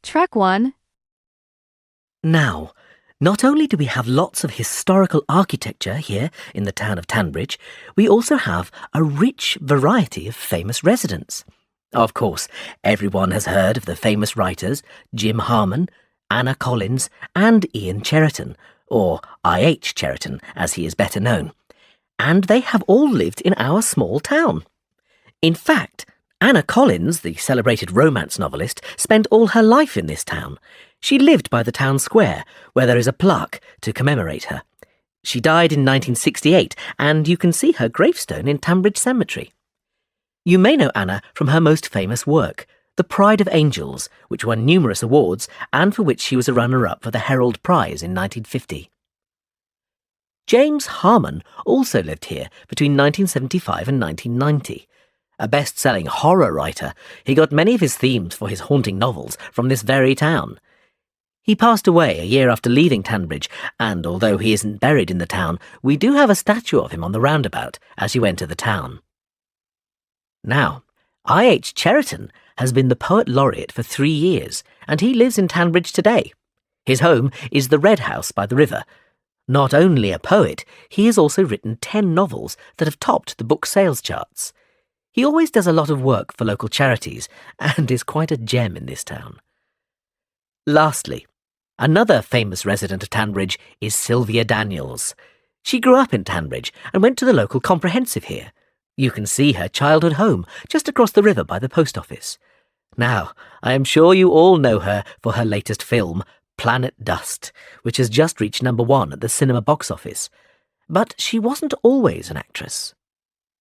Track 1. Now, not only do we have lots of historical architecture here in the town of Tunbridge, we also have a rich variety of famous residents. Of course, everyone has heard of the famous writers Jim Harman, Anna Collins, and Ian Cheriton, or I.H. Cheriton as he is better known. And they have all lived in our small town. In fact, Anna Collins, the celebrated romance novelist, spent all her life in this town. She lived by the town square, where there is a plaque to commemorate her. She died in 1968, and you can see her gravestone in Tunbridge Cemetery. You may know Anna from her most famous work, The Pride of Angels, which won numerous awards and for which she was a runner-up for the Herald Prize in 1950. James Harman also lived here between 1975 and 1990. A best-selling horror writer, he got many of his themes for his haunting novels from this very town. He passed away a year after leaving Tunbridge, and although he isn't buried in the town, we do have a statue of him on the roundabout as you enter the town. Now, I.H. Cheriton has been the Poet Laureate for 3 years, and he lives in Tunbridge today. His home is the Red House by the river. Not only a poet, he has also written 10 novels that have topped the book sales charts. He always does a lot of work for local charities and is quite a gem in this town. Lastly, another famous resident of Tunbridge is Sylvia Daniels. She grew up in Tunbridge and went to the local comprehensive here. You can see her childhood home just across the river by the post office. Now, I am sure you all know her for her latest film, Planet Dust, which has just reached #1 at the cinema box office. But she wasn't always an actress.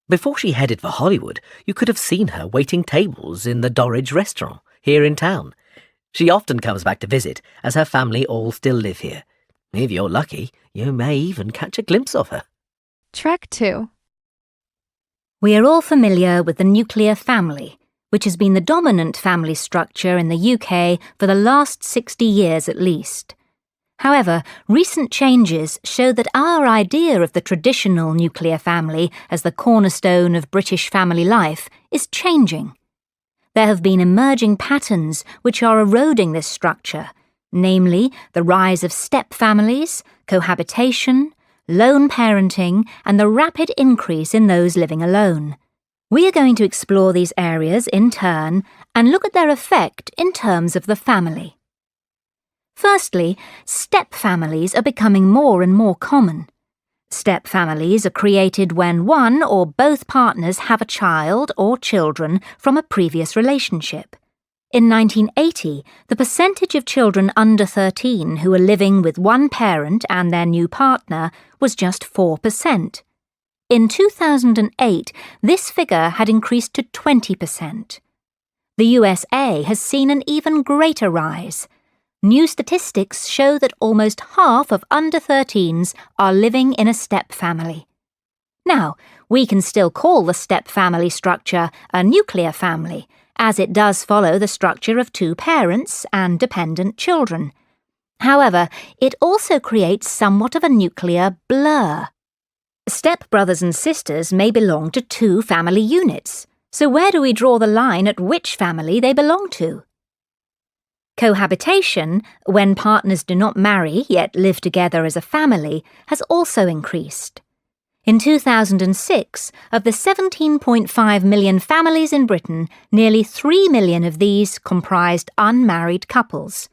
Before she headed for Hollywood, you could have seen her waiting tables in the Dorridge restaurant here in town. She often comes back to visit, as her family all still live here. If you're lucky, you may even catch a glimpse of her. Track 2. We are all familiar with the nuclear family, which has been the dominant family structure in the UK for the last 60 years at least. However, recent changes show that our idea of the traditional nuclear family as the cornerstone of British family life is changing. There have been emerging patterns which are eroding this structure, namely the rise of step families, cohabitation, lone parenting, and the rapid increase in those living alone. We are going to explore these areas in turn and look at their effect in terms of the family. Firstly, step families are becoming more and more common. Step families are created when one or both partners have a child or children from a previous relationship. In 1980, the percentage of children under 13 who were living with one parent and their new partner was just 4%. In 2008, this figure had increased to 20%. The USA has seen an even greater rise. New statistics show that almost half of under 13s are living in a step family. Now, we can still call the step family structure a nuclear family, as it does follow the structure of 2 parents and dependent children. However, it also creates somewhat of a nuclear blur. Step brothers and sisters may belong to 2 family units, so where do we draw the line at which family they belong to? Cohabitation, when partners do not marry yet live together as a family, has also increased. In 2006, of the 17.5 million families in Britain, nearly 3 million of these comprised unmarried couples.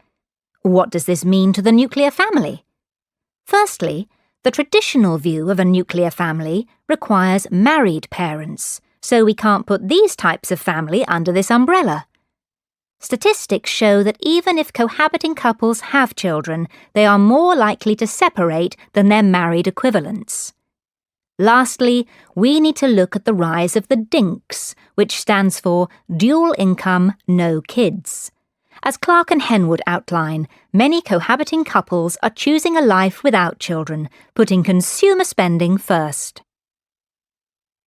What does this mean to the nuclear family? Firstly, the traditional view of a nuclear family requires married parents, so we can't put these types of family under this umbrella. Statistics show that even if cohabiting couples have children, they are more likely to separate than their married equivalents. Lastly, we need to look at the rise of the DINKs, which stands for Dual Income, No Kids. As Clark and Henwood outline, many cohabiting couples are choosing a life without children, putting consumer spending first.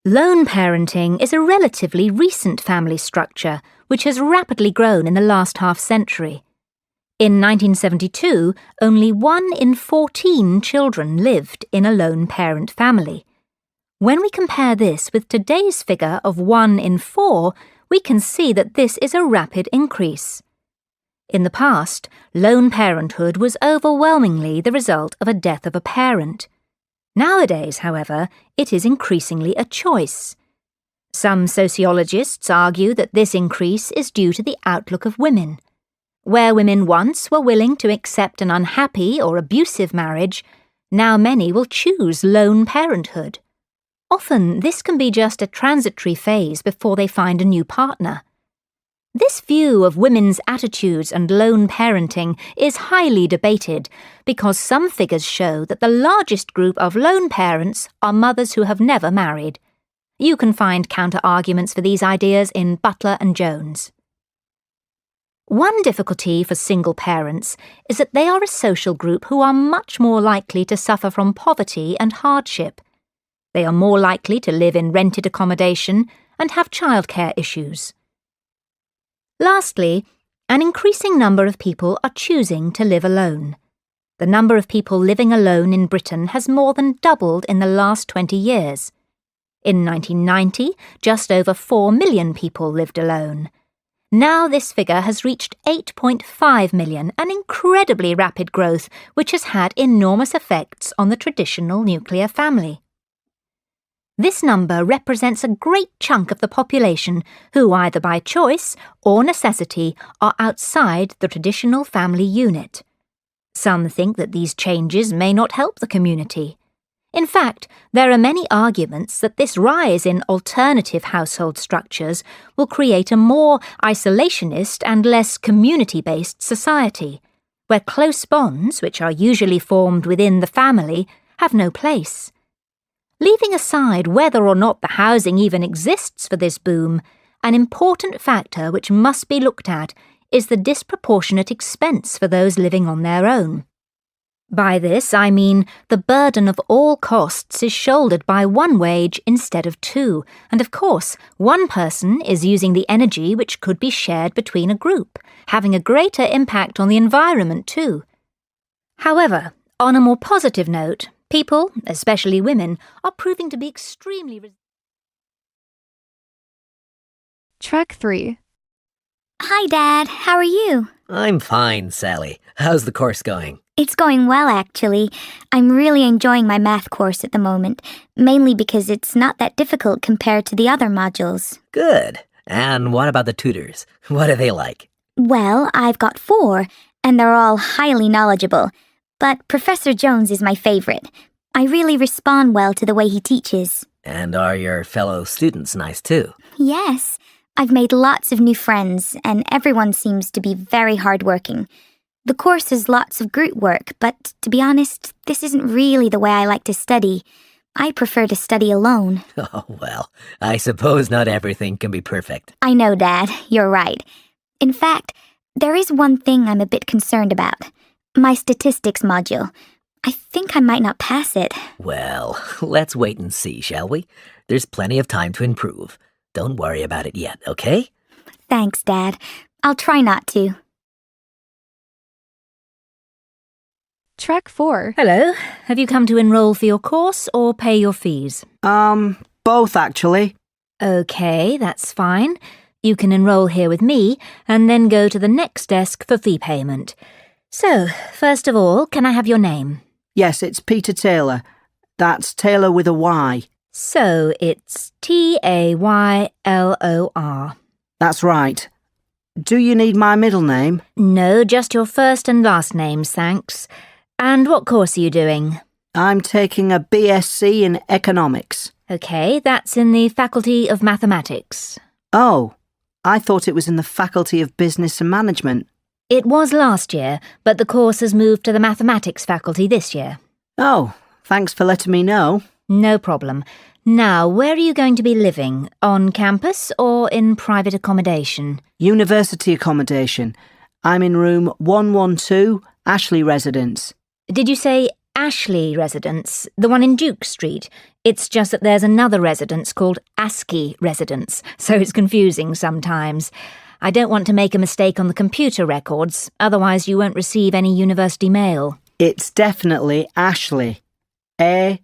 Lone parenting is a relatively recent family structure, which has rapidly grown in the last half-century. In 1972, only 1 in 14 children lived in a lone parent family. When we compare this with today's figure of 1 in 4, we can see that this is a rapid increase. In the past, lone parenthood was overwhelmingly the result of a death of a parent. Nowadays, however, it is increasingly a choice. Some sociologists argue that this increase is due to the outlook of women. Where women once were willing to accept an unhappy or abusive marriage, now many will choose lone parenthood. Often, this can be just a transitory phase before they find a new partner. This view of women's attitudes and lone parenting is highly debated because some figures show that the largest group of lone parents are mothers who have never married. You can find counter-arguments for these ideas in Butler and Jones. One difficulty for single parents is that they are a social group who are much more likely to suffer from poverty and hardship. They are more likely to live in rented accommodation and have childcare issues. Lastly, an increasing number of people are choosing to live alone. The number of people living alone in Britain has more than doubled in the last 20 years. In 1990, just over 4 million people lived alone. Now this figure has reached 8.5 million, an incredibly rapid growth which has had enormous effects on the traditional nuclear family. This number represents a great chunk of the population who, either by choice or necessity, are outside the traditional family unit. Some think that these changes may not help the community. In fact, there are many arguments that this rise in alternative household structures will create a more isolationist and less community-based society, where close bonds, which are usually formed within the family, have no place. Leaving aside whether or not the housing even exists for this boom, an important factor which must be looked at is the disproportionate expense for those living on their own. By this, I mean the burden of all costs is shouldered by one wage instead of two, and of course, one person is using the energy which could be shared between a group, having a greater impact on the environment too. However, on a more positive note, people, especially women, are proving to be extremely Track 3. Hi, Dad. How are you? I'm fine, Sally. How's the course going? It's going well, actually. I'm really enjoying my math course at the moment, mainly because it's not that difficult compared to the other modules. Good. And what about the tutors? What are they like? Well, I've got 4, and they're all highly knowledgeable. But Professor Jones is my favorite. I really respond well to the way he teaches. And are your fellow students nice too? Yes. I've made lots of new friends, and everyone seems to be very hardworking. The course has lots of group work, but to be honest, this isn't really the way I like to study. I prefer to study alone. Oh, well, I suppose not everything can be perfect. I know, Dad. You're right. In fact, there is one thing I'm a bit concerned about. My statistics module. I think I might not pass it. Well, let's wait and see, shall we? There's plenty of time to improve. Don't worry about it yet, okay? Thanks, Dad. I'll try not to. Track 4. Hello. Have you come to enroll for your course or pay your fees? Both actually. Okay, that's fine. You can enroll here with me and then go to the next desk for fee payment. So, first of all, can I have your name? Yes, it's Peter Taylor. That's Taylor with a Y. So, it's Taylor. That's right. Do you need my middle name? No, just your first and last names, thanks. And what course are you doing? I'm taking a BSc in economics. Okay, that's in the Faculty of Mathematics. Oh, I thought it was in the Faculty of Business and Management. It was last year, but the course has moved to the Mathematics faculty this year. Oh, thanks for letting me know. No problem. Now, where are you going to be living? On campus or in private accommodation? University accommodation. I'm in room 112, Ashley Residence. Did you say Ashley Residence, the one in Duke Street? It's just that there's another residence called ASCII Residence, so it's confusing sometimes. I don't want to make a mistake on the computer records, otherwise you won't receive any university mail. It's definitely Ashley. A-S-H-L-E-Y.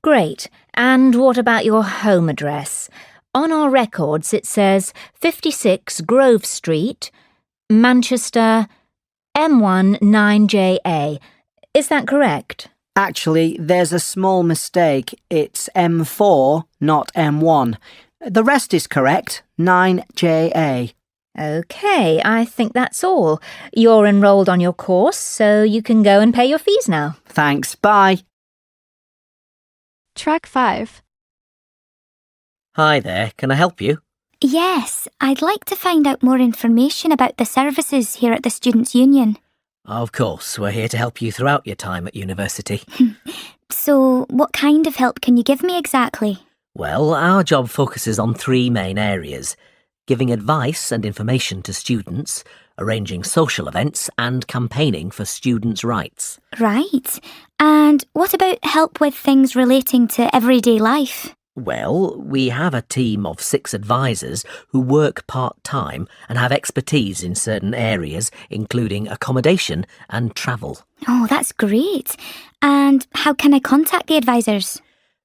Great. And what about your home address? On our records it says 56 Grove Street, Manchester, M1 9JA. Is that correct? Actually, there's a small mistake. It's M4, not M1. The rest is correct, 9JA. OK, I think that's all. You're enrolled on your course, so you can go and pay your fees now. Thanks, bye. Track 5. Hi there, can I help you? Yes, I'd like to find out more information about the services here at the Students' Union. Of course, we're here to help you throughout your time at university. So, what kind of help can you give me exactly? Well, our job focuses on 3 main areas: giving advice and information to students, arranging social events, and campaigning for students' rights. Right. And what about help with things relating to everyday life? Well, we have a team of 6 advisors who work part-time and have expertise in certain areas, including accommodation and travel. Oh, that's great. And how can I contact the advisors?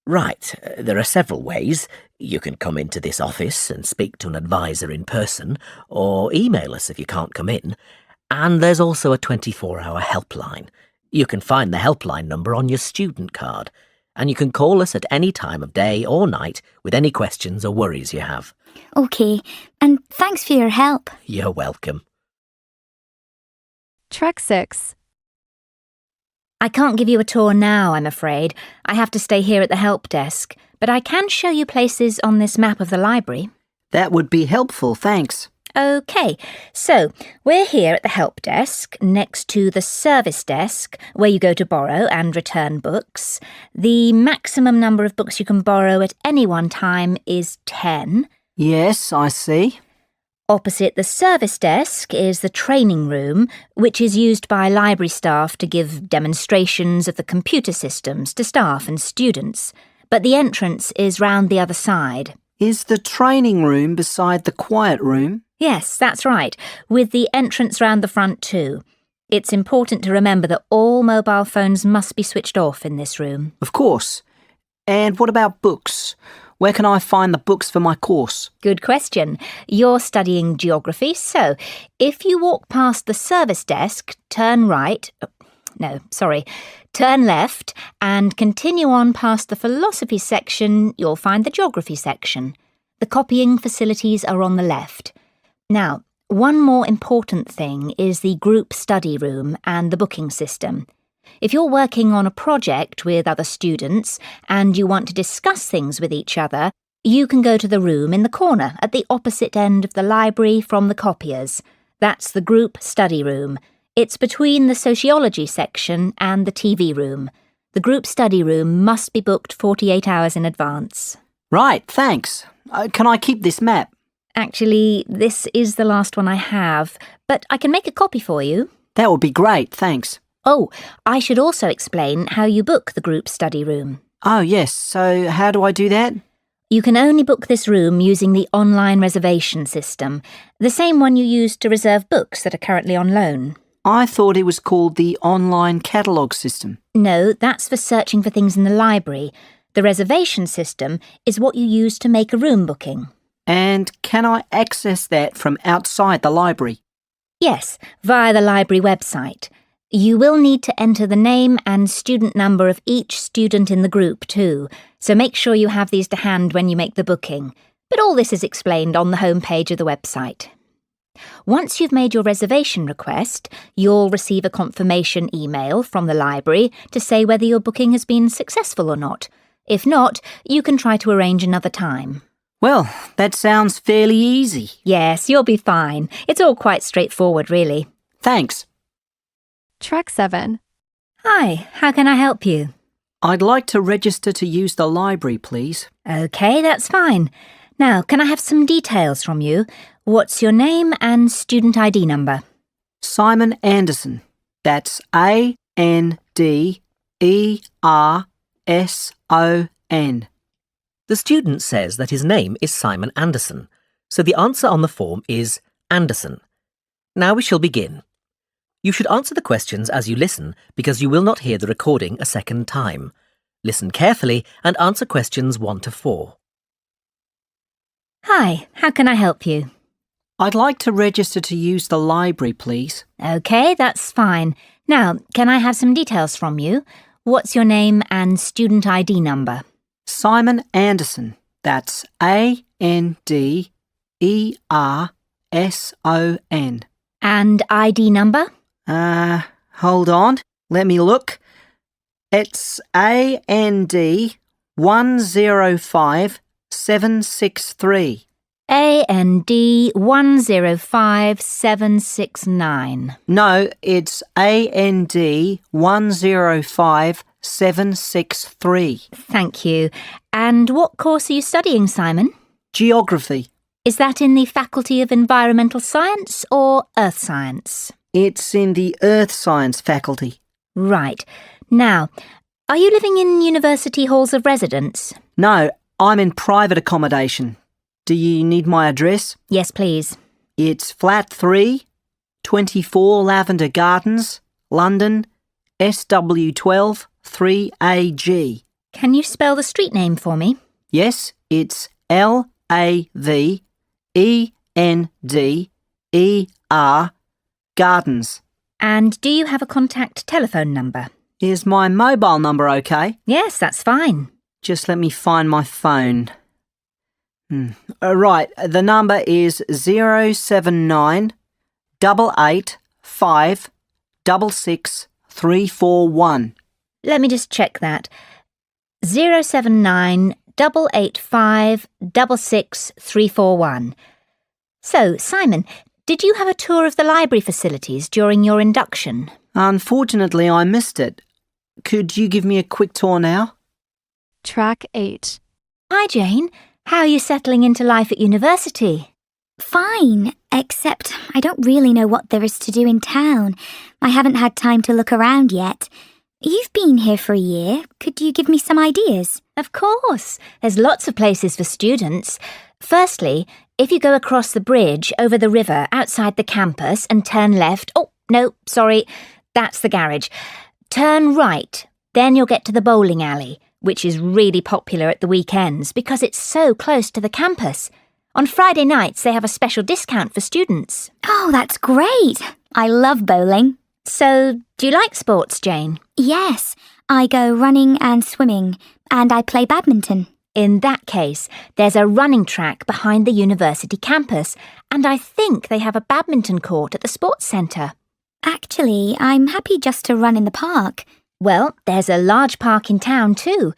Right, there are several ways. You can come into this office and speak to an advisor in person, or email us if you can't come in. And there's also a 24-hour helpline. You can find the helpline number on your student card. And you can call us at any time of day or night with any questions or worries you have. OK, and thanks for your help. You're welcome. Track 6. I can't give you a tour now, I'm afraid. I have to stay here at the help desk, but I can show you places on this map of the library. That would be helpful, thanks. OK, so we're here at the help desk, next to the service desk, where you go to borrow and return books. The maximum number of books you can borrow at any one time is 10. Yes, I see. Opposite the service desk is the training room, which is used by library staff to give demonstrations of the computer systems to staff and students. But the entrance is round the other side. Is the training room beside the quiet room? Yes, that's right, with the entrance round the front too. It's important to remember that all mobile phones must be switched off in this room. Of course. And what about books? Where can I find the books for my course? Good question. You're studying geography, so if you walk past the service desk, turn left and continue on past the philosophy section, you'll find the geography section. The copying facilities are on the left. Now, one more important thing is the group study room and the booking system. If you're working on a project with other students and you want to discuss things with each other, you can go to the room in the corner at the opposite end of the library from the copiers. That's the group study room. It's between the sociology section and the TV room. The group study room must be booked 48 hours in advance. Right, thanks. Can I keep this map? Actually, this is the last one I have, but I can make a copy for you. That would be great, thanks. Oh, I should also explain how you book the group study room. Oh, yes. So how do I do that? You can only book this room using the online reservation system, the same one you use to reserve books that are currently on loan. I thought it was called the online catalogue system. No, that's for searching for things in the library. The reservation system is what you use to make a room booking. And can I access that from outside the library? Yes, via the library website. You will need to enter the name and student number of each student in the group too, so make sure you have these to hand when you make the booking. But all this is explained on the home page of the website. Once you've made your reservation request, you'll receive a confirmation email from the library to say whether your booking has been successful or not. If not, you can try to arrange another time. Well, that sounds fairly easy. Yes, you'll be fine. It's all quite straightforward, really. Thanks. Track 7. Hi, how can I help you? I'd like to register to use the library, please. OK, that's fine. Now, can I have some details from you? What's your name and student ID number? Simon Anderson. That's ANDERSON. The student says that his name is Simon Anderson, so the answer on the form is Anderson. Now we shall begin. You should answer the questions as you listen because you will not hear the recording a second time. Listen carefully and answer questions 1 to 4. Hi, how can I help you? I'd like to register to use the library, please. Okay, that's fine. Now, can I have some details from you? What's your name and student ID number? Simon Anderson. That's ANDERSON. And ID number? Hold on. Let me look. It's AND 105763. AND 105769. No, it's AND 105763. Thank you. And what course are you studying, Simon? Geography. Is that in the Faculty of Environmental Science or Earth Science? It's in the Earth Science faculty. Right. Now, are you living in university halls of residence? No, I'm in private accommodation. Do you need my address? Yes, please. It's flat 3, 24 Lavender Gardens, London, SW12 3AG. Can you spell the street name for me? Yes, it's LAVENDER Gardens. And do you have a contact telephone number? Is my mobile number okay? Yes, that's fine. Just let me find my phone. Right, the number is 079 885 66341. Let me just check that. 079 885 66341. So, Simon, did you have a tour of the library facilities during your induction? Unfortunately, I missed it. Could you give me a quick tour now? Track 8. Hi, Jane. How are you settling into life at university? Fine, except I don't really know what there is to do in town. I haven't had time to look around yet. You've been here for a year. Could you give me some ideas? Of course. There's lots of places for students. Firstly, if you go across the bridge over the river outside the campus and turn left... Oh, no, sorry, that's the garage. Turn right, then you'll get to the bowling alley, which is really popular at the weekends because it's so close to the campus. On Friday nights, they have a special discount for students. Oh, that's great. I love bowling. So, do you like sports, Jane? Yes, I go running and swimming, and I play badminton. In that case, there's a running track behind the university campus, and I think they have a badminton court at the sports centre. Actually, I'm happy just to run in the park. Well, there's a large park in town too.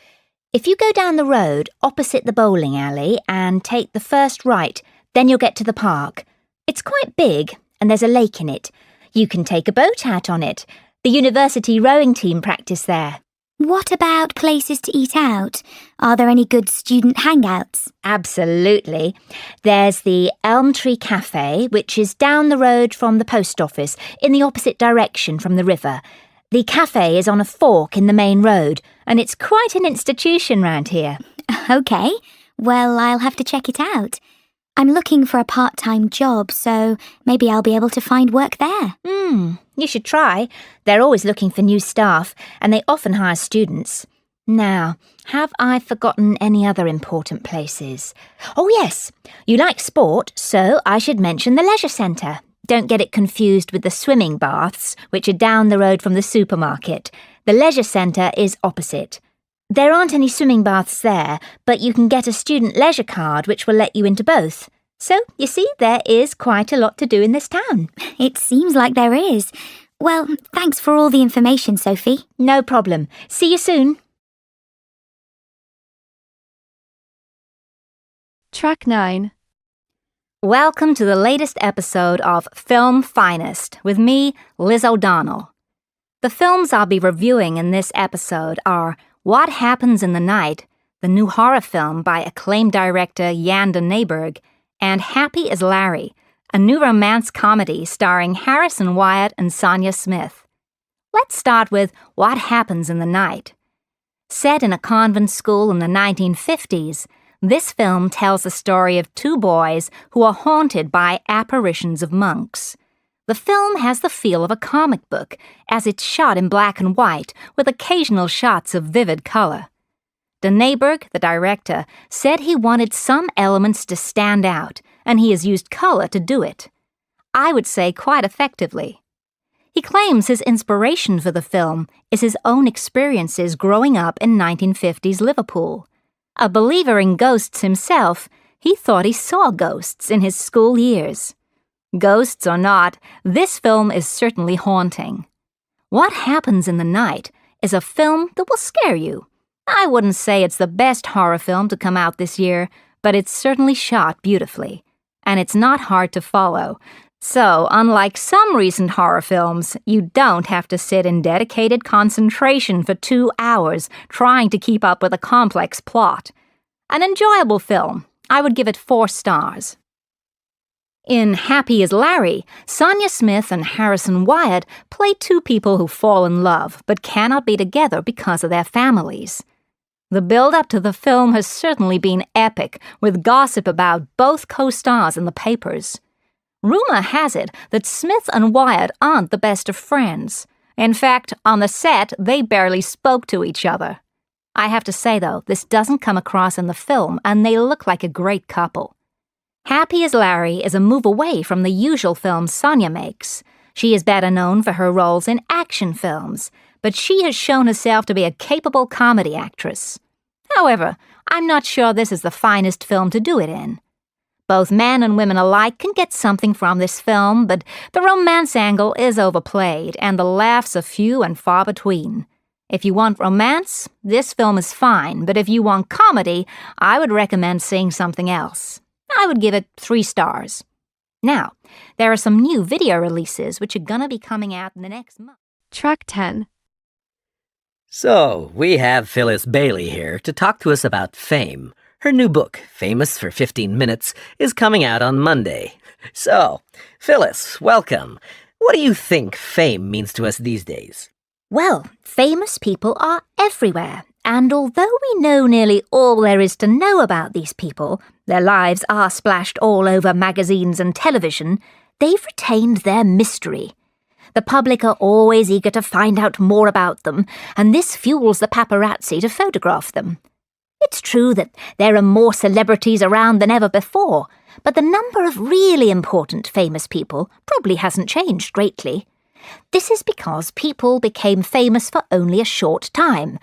If you go down the road opposite the bowling alley and take the first right, then you'll get to the park. It's quite big and there's a lake in it. You can take a boat out on it. The university rowing team practice there. What about places to eat out? Are there any good student hangouts? Absolutely. There's the Elm Tree Cafe, which is down the road from the post office, in the opposite direction from the river. The cafe is on a fork in the main road, and it's quite an institution round here. OK, well, I'll have to check it out. I'm looking for a part-time job, so maybe I'll be able to find work there. You should try. They're always looking for new staff, and they often hire students. Now, have I forgotten any other important places? Oh, yes. You like sport, so I should mention the leisure centre. Don't get it confused with the swimming baths, which are down the road from the supermarket. The leisure centre is opposite. There aren't any swimming baths there, but you can get a student leisure card which will let you into both. So, you see, there is quite a lot to do in this town. It seems like there is. Well, thanks for all the information, Sophie. No problem. See you soon. Track 9. Welcome to the latest episode of Film Finest with me, Liz O'Donnell. The films I'll be reviewing in this episode are What Happens in the Night, the new horror film by acclaimed director Jan de Nijberg, and Happy as Larry, a new romance comedy starring Harrison Wyatt and Sonia Smith. Let's start with What Happens in the Night. Set in a convent school in the 1950s, this film tells the story of two boys who are haunted by apparitions of monks. The film has the feel of a comic book, as it's shot in black and white with occasional shots of vivid color. De Nijberg, the director, said he wanted some elements to stand out, and he has used color to do it. I would say quite effectively. He claims his inspiration for the film is his own experiences growing up in 1950s Liverpool. A believer in ghosts himself, he thought he saw ghosts in his school years. Ghosts or not, this film is certainly haunting. What Happens in the Night is a film that will scare you. I wouldn't say it's the best horror film to come out this year, but it's certainly shot beautifully. And it's not hard to follow. So, unlike some recent horror films, you don't have to sit in dedicated concentration for 2 hours trying to keep up with a complex plot. An enjoyable film. I would give it 4 stars. In Happy as Larry, Sonia Smith and Harrison Wyatt play 2 people who fall in love but cannot be together because of their families. The build-up to the film has certainly been epic, with gossip about both co-stars in the papers. Rumor has it that Smith and Wyatt aren't the best of friends. In fact, on the set, they barely spoke to each other. I have to say, though, this doesn't come across in the film, and they look like a great couple. Happy as Larry is a move away from the usual films Sonia makes. She is better known for her roles in action films, but she has shown herself to be a capable comedy actress. However, I'm not sure this is the finest film to do it in. Both men and women alike can get something from this film, but the romance angle is overplayed, and the laughs are few and far between. If you want romance, this film is fine, but if you want comedy, I would recommend seeing something else. I would give it 3 stars. Now, there are some new video releases which are gonna be coming out in the next month. Track 10. So, we have Phyllis Bailey here to talk to us about fame. Her new book, Famous for 15 Minutes, is coming out on Monday. So, Phyllis, welcome. What do you think fame means to us these days? Well, famous people are everywhere, and although we know nearly all there is to know about these people, their lives are splashed all over magazines and television, they've retained their mystery. The public are always eager to find out more about them, and this fuels the paparazzi to photograph them. It's true that there are more celebrities around than ever before, but the number of really important famous people probably hasn't changed greatly. This is because people became famous for only a short time.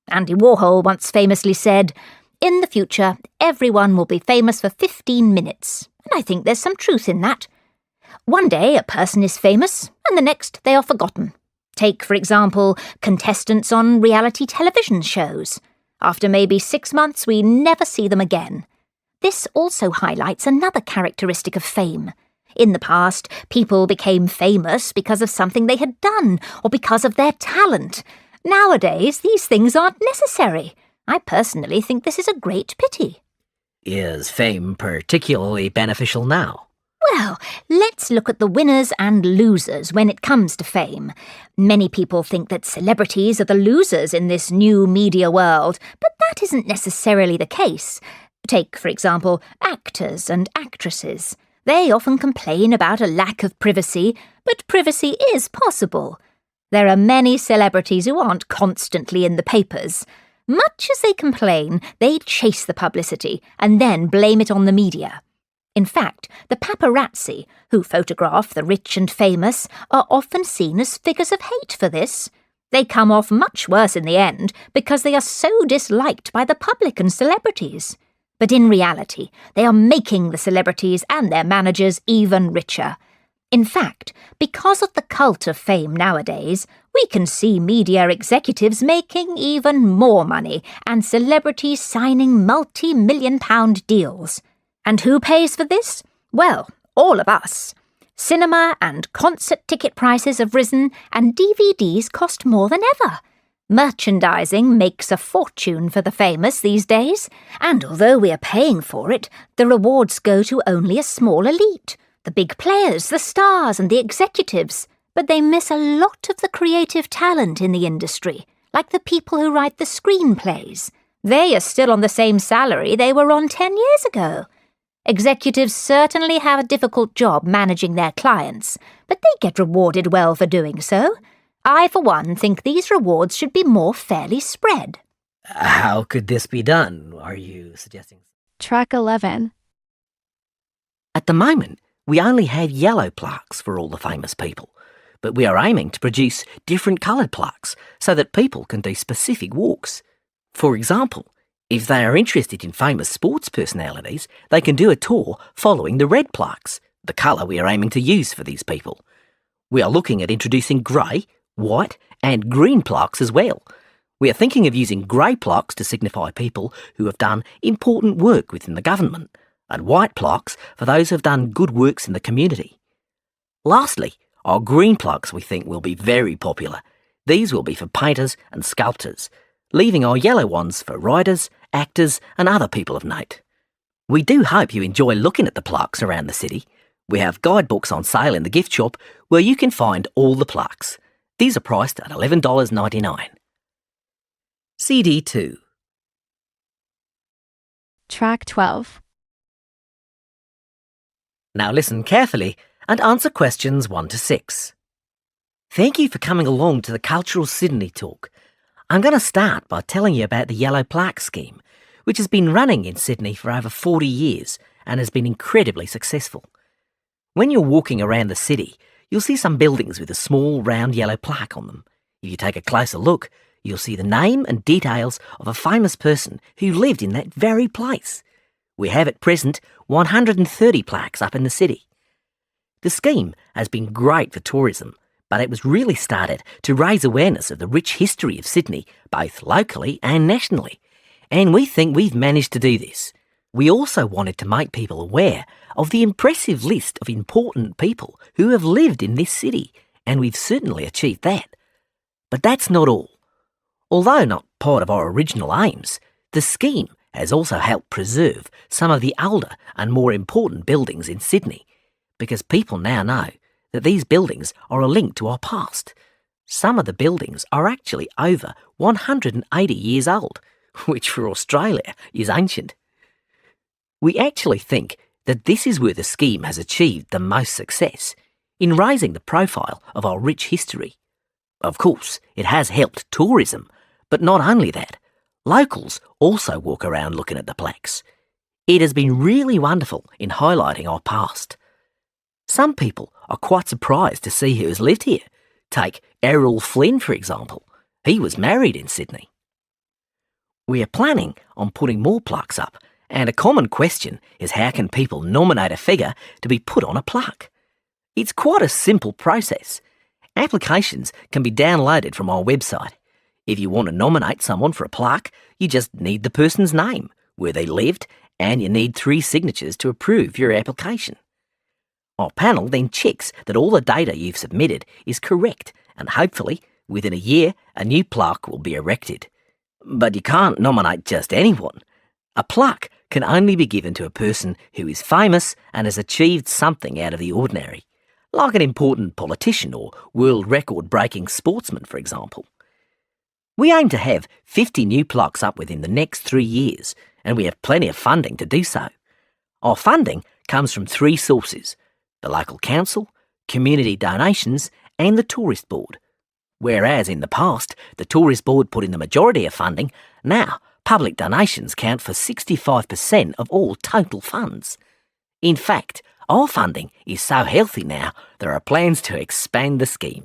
Andy Warhol once famously said, "In the future, everyone will be famous for 15 minutes." And I think there's some truth in that. One day a person is famous, and the next they are forgotten. Take, for example, contestants on reality television shows. After maybe 6 months, we never see them again. This also highlights another characteristic of fame. In the past, people became famous because of something they had done, or because of their talent. Nowadays, these things aren't necessary. I personally think this is a great pity. Is fame particularly beneficial now? Well, let's look at the winners and losers when it comes to fame. Many people think that celebrities are the losers in this new media world, but that isn't necessarily the case. Take, for example, actors and actresses. They often complain about a lack of privacy, but privacy is possible. There are many celebrities who aren't constantly in the papers. Much as they complain, they chase the publicity and then blame it on the media. In fact, the paparazzi, who photograph the rich and famous, are often seen as figures of hate for this. They come off much worse in the end because they are so disliked by the public and celebrities. But in reality, they are making the celebrities and their managers even richer. In fact, because of the cult of fame nowadays, we can see media executives making even more money and celebrities signing multi-million-pound deals. And who pays for this? Well, all of us. Cinema and concert ticket prices have risen, and DVDs cost more than ever. Merchandising makes a fortune for the famous these days, and although we are paying for it, the rewards go to only a small elite, the big players, the stars, and the executives. But they miss a lot of the creative talent in the industry, like the people who write the screenplays. They are still on the same salary they were on 10 years ago. Executives certainly have a difficult job managing their clients, but they get rewarded well for doing so. I, for one, think these rewards should be more fairly spread. How could this be done, are you suggesting? Track 11. At the moment, we only have yellow plaques for all the famous people, but we are aiming to produce different coloured plaques so that people can do specific walks. For example, if they are interested in famous sports personalities, they can do a tour following the red plaques, the colour we are aiming to use for these people. We are looking at introducing grey, white and green plaques as well. We are thinking of using grey plaques to signify people who have done important work within the government, and white plaques for those who have done good works in the community. Lastly, our green plaques we think will be very popular. These will be for painters and sculptors, leaving our yellow ones for writers, actors and other people of note. We do hope you enjoy looking at the plaques around the city. We have guidebooks on sale in the gift shop where you can find all the plaques. These are priced at $11.99. CD 2. Track 12. Now listen carefully and answer questions 1 to 6. Thank you for coming along to the Cultural Sydney talk. I'm going to start by telling you about the Yellow Plaque Scheme, which has been running in Sydney for over 40 years and has been incredibly successful. When you're walking around the city, you'll see some buildings with a small round yellow plaque on them. If you take a closer look, you'll see the name and details of a famous person who lived in that very place. We have at present 130 plaques up in the city. The scheme has been great for tourism, but it was really started to raise awareness of the rich history of Sydney, both locally and nationally. And we think we've managed to do this. We also wanted to make people aware of the impressive list of important people who have lived in this city, and we've certainly achieved that. But that's not all. Although not part of our original aims, the scheme has also helped preserve some of the older and more important buildings in Sydney, because people now know that these buildings are a link to our past. Some of the buildings are actually over 180 years old, which for Australia is ancient. We actually think that this is where the scheme has achieved the most success, in raising the profile of our rich history. Of course, it has helped tourism, but not only that, locals also walk around looking at the plaques. It has been really wonderful in highlighting our past. Some people are quite surprised to see who has lived here. Take Errol Flynn, for example. He was married in Sydney. We are planning on putting more plaques up, and a common question is how can people nominate a figure to be put on a plaque? It's quite a simple process. Applications can be downloaded from our website. If you want to nominate someone for a plaque, you just need the person's name, where they lived, and you need 3 signatures to approve your application. Our panel then checks that all the data you've submitted is correct, and hopefully, within a year, a new plaque will be erected. But you can't nominate just anyone. A plaque can only be given to a person who is famous and has achieved something out of the ordinary, like an important politician or world record-breaking sportsman, for example. We aim to have 50 new plaques up within the next 3 years, and we have plenty of funding to do so. Our funding comes from 3 sources: the local council, community donations, and the Tourist Board. Whereas in the past, the Tourist Board put in the majority of funding, now public donations count for 65% of all total funds. In fact, our funding is so healthy now, there are plans to expand the scheme.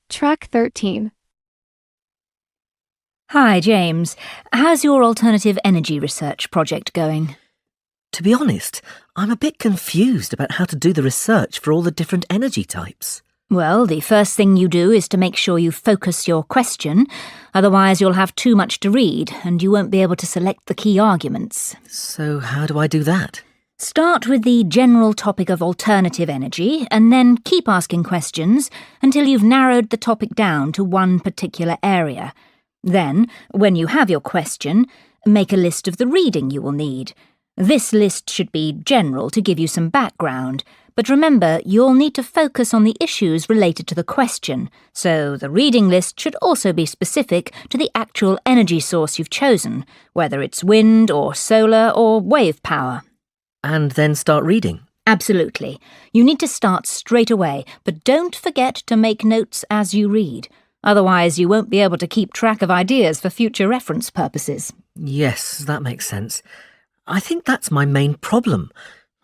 Track 13. Hi, James. How's your alternative energy research project going? To be honest, I'm a bit confused about how to do the research for all the different energy types. Well, the first thing you do is to make sure you focus your question, otherwise you'll have too much to read and you won't be able to select the key arguments. So how do I do that? Start with the general topic of alternative energy and then keep asking questions until you've narrowed the topic down to one particular area. Then, when you have your question, make a list of the reading you will need. This list should be general to give you some background, but remember you'll need to focus on the issues related to the question, so the reading list should also be specific to the actual energy source you've chosen, whether it's wind or solar or wave power. And then start reading? Absolutely. You need to start straight away, but don't forget to make notes as you read. Otherwise, you won't be able to keep track of ideas for future reference purposes. Yes, that makes sense. I think that's my main problem.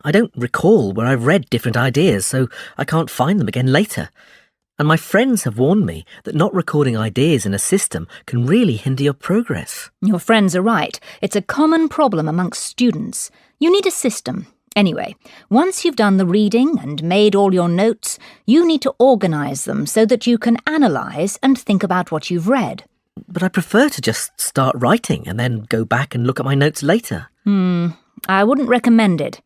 I don't recall where I've read different ideas, so I can't find them again later. And my friends have warned me that not recording ideas in a system can really hinder your progress. Your friends are right. It's a common problem amongst students. You need a system. Anyway, once you've done the reading and made all your notes, you need to organise them so that you can analyse and think about what you've read. But I prefer to just start writing and then go back and look at my notes later. I wouldn't recommend it.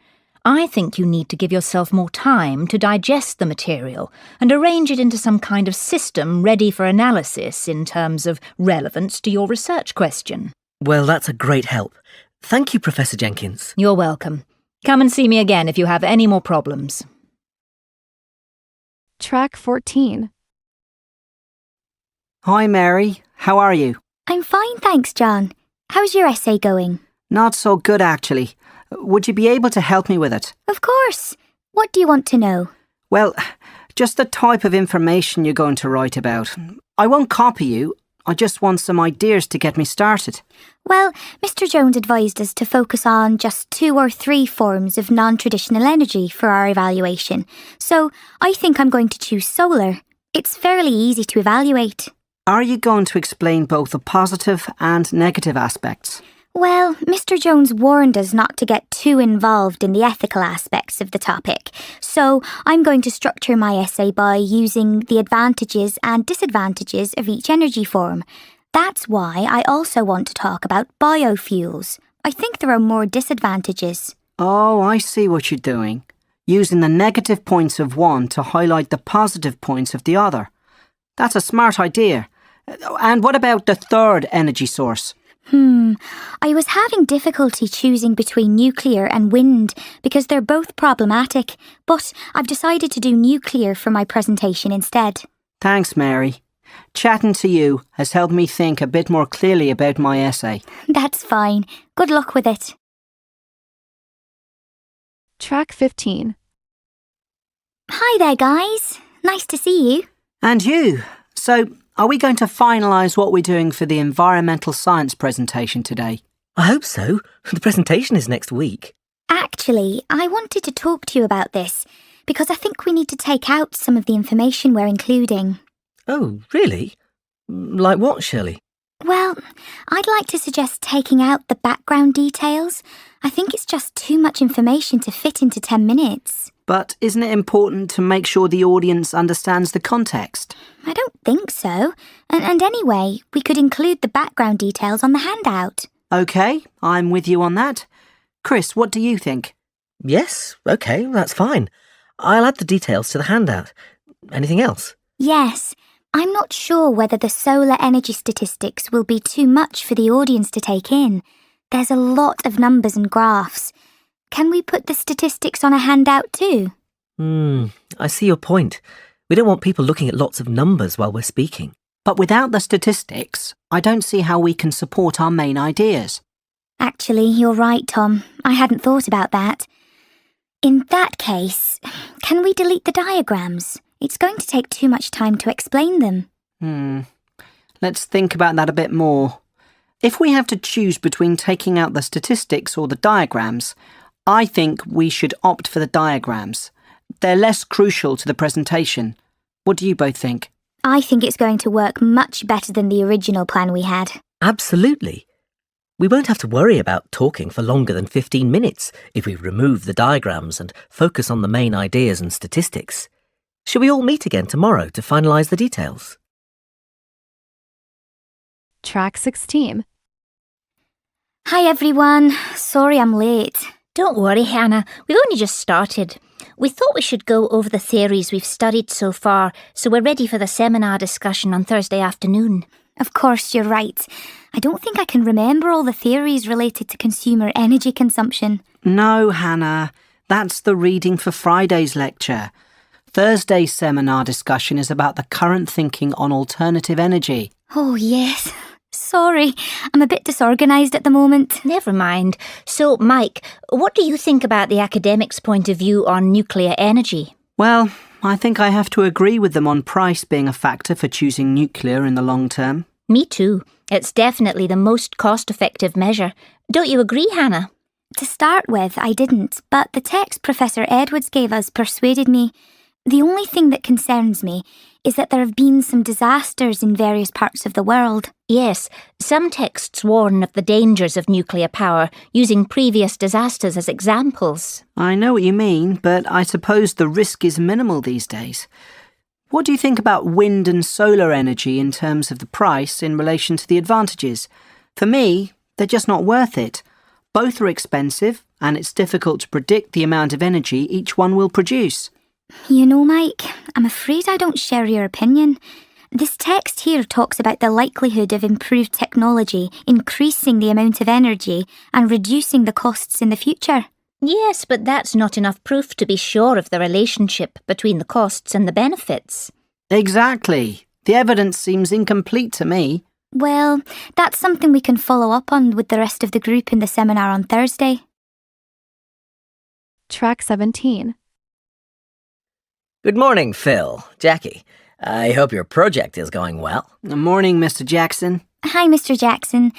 I think you need to give yourself more time to digest the material and arrange it into some kind of system ready for analysis in terms of relevance to your research question. Well, that's a great help. Thank you, Professor Jenkins. You're welcome. Come and see me again if you have any more problems. Track 14. Hi, Mary. How are you? I'm fine, thanks, John. How's your essay going? Not so good, actually. Would you be able to help me with it? Of course. What do you want to know? Well, just the type of information you're going to write about. I won't copy you. I just want some ideas to get me started. Well, Mr. Jones advised us to focus on just 2 or 3 forms of non-traditional energy for our evaluation. So I think I'm going to choose solar. It's fairly easy to evaluate. Are you going to explain both the positive and negative aspects? Well, Mr. Jones warned us not to get too involved in the ethical aspects of the topic, so I'm going to structure my essay by using the advantages and disadvantages of each energy form. That's why I also want to talk about biofuels. I think there are more disadvantages. Oh, I see what you're doing. Using the negative points of one to highlight the positive points of the other. That's a smart idea. And what about the third energy source? I was having difficulty choosing between nuclear and wind because they're both problematic, but I've decided to do nuclear for my presentation instead. Thanks, Mary. Chatting to you has helped me think a bit more clearly about my essay. That's fine. Good luck with it. Track 15. Hi there, guys. Nice to see you. And you. So, are we going to finalise what we're doing for the environmental science presentation today? I hope so. The presentation is next week. Actually, I wanted to talk to you about this because I think we need to take out some of the information we're including. Oh, really? Like what, Shirley? Well, I'd like to suggest taking out the background details. I think it's just too much information to fit into 10 minutes. But isn't it important to make sure the audience understands the context? I don't think so. And anyway, we could include the background details on the handout. OK, I'm with you on that. Chris, what do you think? Yes, OK, that's fine. I'll add the details to the handout. Anything else? Yes. I'm not sure whether the solar energy statistics will be too much for the audience to take in. There's a lot of numbers and graphs. Can we put the statistics on a handout too? I see your point. We don't want people looking at lots of numbers while we're speaking. But without the statistics, I don't see how we can support our main ideas. Actually, you're right, Tom. I hadn't thought about that. In that case, can we delete the diagrams? It's going to take too much time to explain them. Let's think about that a bit more. If we have to choose between taking out the statistics or the diagrams, I think we should opt for the diagrams. They're less crucial to the presentation. What do you both think? I think it's going to work much better than the original plan we had. Absolutely. We won't have to worry about talking for longer than 15 minutes if we remove the diagrams and focus on the main ideas and statistics. Shall we all meet again tomorrow to finalise the details? Track 16. Hi everyone. Sorry I'm late. Don't worry, Hannah. We've only just started. We thought we should go over the theories we've studied so far, so we're ready for the seminar discussion on Thursday afternoon. Of course, you're right. I don't think I can remember all the theories related to consumer energy consumption. No, Hannah. That's the reading for Friday's lecture. Thursday's seminar discussion is about the current thinking on alternative energy. Oh, yes. Sorry, I'm a bit disorganised at the moment. Never mind. So, Mike, what do you think about the academics' point of view on nuclear energy? Well, I think I have to agree with them on price being a factor for choosing nuclear in the long term. Me too. It's definitely the most cost-effective measure. Don't you agree, Hannah? To start with, I didn't, but the text Professor Edwards gave us persuaded me. The only thing that concerns me is that there have been some disasters in various parts of the world. Yes, some texts warn of the dangers of nuclear power, using previous disasters as examples. I know what you mean, but I suppose the risk is minimal these days. What do you think about wind and solar energy in terms of the price in relation to the advantages? For me, they're just not worth it. Both are expensive, and it's difficult to predict the amount of energy each one will produce. You know, Mike, I'm afraid I don't share your opinion. This text here talks about the likelihood of improved technology increasing the amount of energy and reducing the costs in the future. Yes, but that's not enough proof to be sure of the relationship between the costs and the benefits. Exactly. The evidence seems incomplete to me. Well, that's something we can follow up on with the rest of the group in the seminar on Thursday. Track 17. Good morning, Phil. Jackie. I hope your project is going well. Good morning, Mr. Jackson. Hi, Mr. Jackson.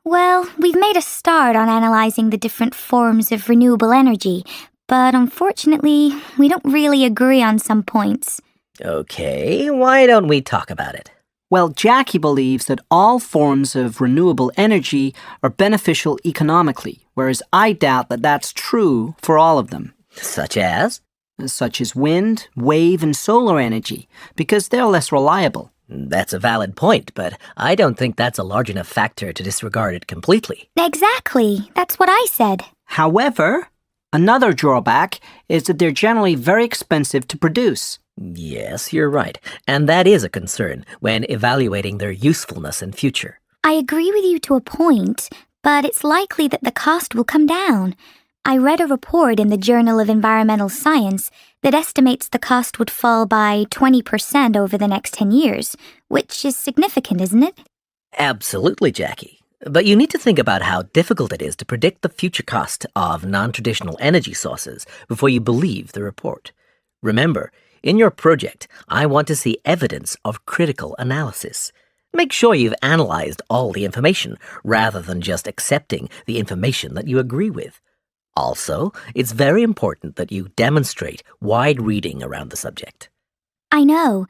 Well, we've made a start on analysing the different forms of renewable energy, but unfortunately, we don't really agree on some points. Okay, why don't we talk about it? Well, Jackie believes that all forms of renewable energy are beneficial economically, whereas I doubt that that's true for all of them. Such as? Such as wind, wave, and solar energy, because they're less reliable. That's a valid point, but I don't think that's a large enough factor to disregard it completely. Exactly. That's what I said. However, another drawback is that they're generally very expensive to produce. Yes, you're right, and that is a concern when evaluating their usefulness in future. I agree with you to a point, but it's likely that the cost will come down. I read a report in the Journal of Environmental Science that estimates the cost would fall by 20% over the next 10 years, which is significant, isn't it? Absolutely, Jackie. But you need to think about how difficult it is to predict the future cost of non-traditional energy sources before you believe the report. Remember, in your project, I want to see evidence of critical analysis. Make sure you've analyzed all the information rather than just accepting the information that you agree with. Also, it's very important that you demonstrate wide reading around the subject. I know.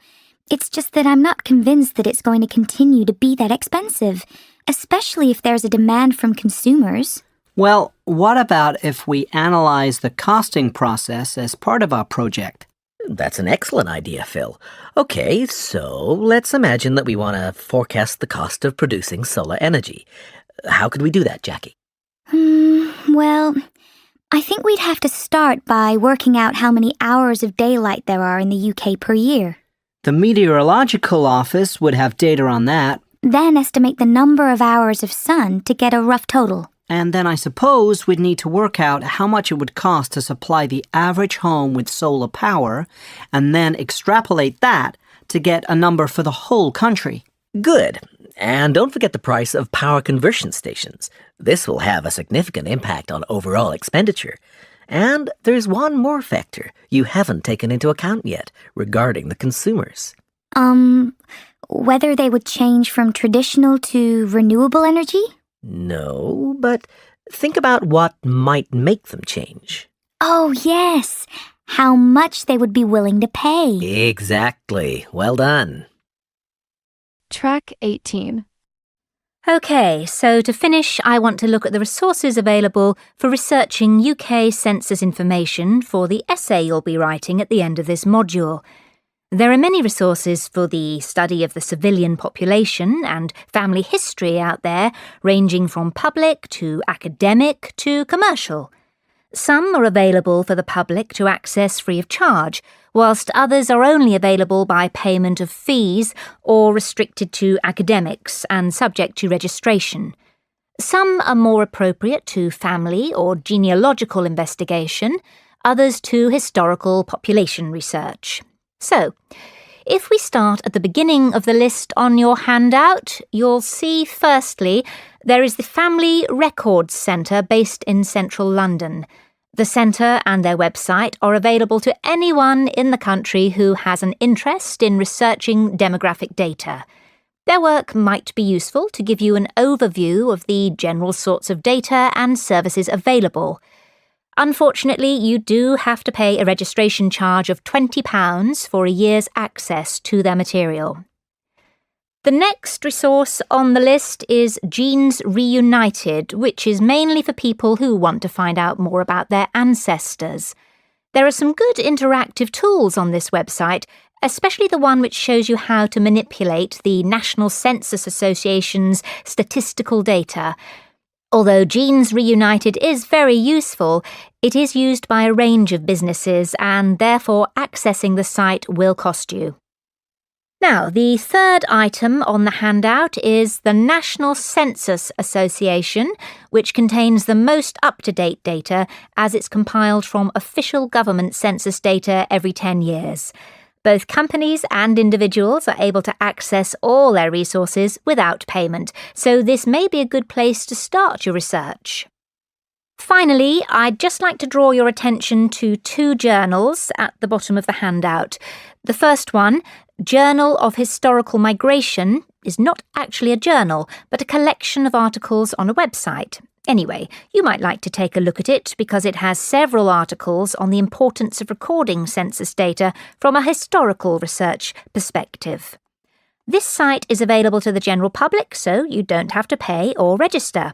It's just that I'm not convinced that it's going to continue to be that expensive, especially if there's a demand from consumers. Well, what about if we analyze the costing process as part of our project? That's an excellent idea, Phil. Okay, so let's imagine that we want to forecast the cost of producing solar energy. How could we do that, Jackie? Well, I think we'd have to start by working out how many hours of daylight there are in the UK per year. The Meteorological Office would have data on that. Then estimate the number of hours of sun to get a rough total. And then I suppose we'd need to work out how much it would cost to supply the average home with solar power, and then extrapolate that to get a number for the whole country. Good. And don't forget the price of power conversion stations. This will have a significant impact on overall expenditure. And there's one more factor you haven't taken into account yet regarding the consumers. Whether they would change from traditional to renewable energy? No, but think about what might make them change. Oh, yes. How much they would be willing to pay. Exactly. Well done. Track 18. Okay, so to finish, I want to look at the resources available for researching UK census information for the essay you'll be writing at the end of this module. There are many resources for the study of the civilian population and family history out there, ranging from public to academic to commercial. Some are available for the public to access free of charge, whilst others are only available by payment of fees or restricted to academics and subject to registration. Some are more appropriate to family or genealogical investigation, others to historical population research. So, if we start at the beginning of the list on your handout, you'll see firstly there is the Family Records Centre based in central London. The centre and their website are available to anyone in the country who has an interest in researching demographic data. Their work might be useful to give you an overview of the general sorts of data and services available. Unfortunately, you do have to pay a registration charge of £20 for a year's access to their material. The next resource on the list is Genes Reunited, which is mainly for people who want to find out more about their ancestors. There are some good interactive tools on this website, especially the one which shows you how to manipulate the National Census Association's statistical data. Although Genes Reunited is very useful, it is used by a range of businesses and therefore accessing the site will cost you. Now, the third item on the handout is the National Census Association, which contains the most up-to-date data as it's compiled from official government census data every 10 years. Both companies and individuals are able to access all their resources without payment, so this may be a good place to start your research. Finally, I'd just like to draw your attention to two journals at the bottom of the handout. The first one, Journal of Historical Migration, is not actually a journal, but a collection of articles on a website. Anyway, you might like to take a look at it because it has several articles on the importance of recording census data from a historical research perspective. This site is available to the general public, so you don't have to pay or register.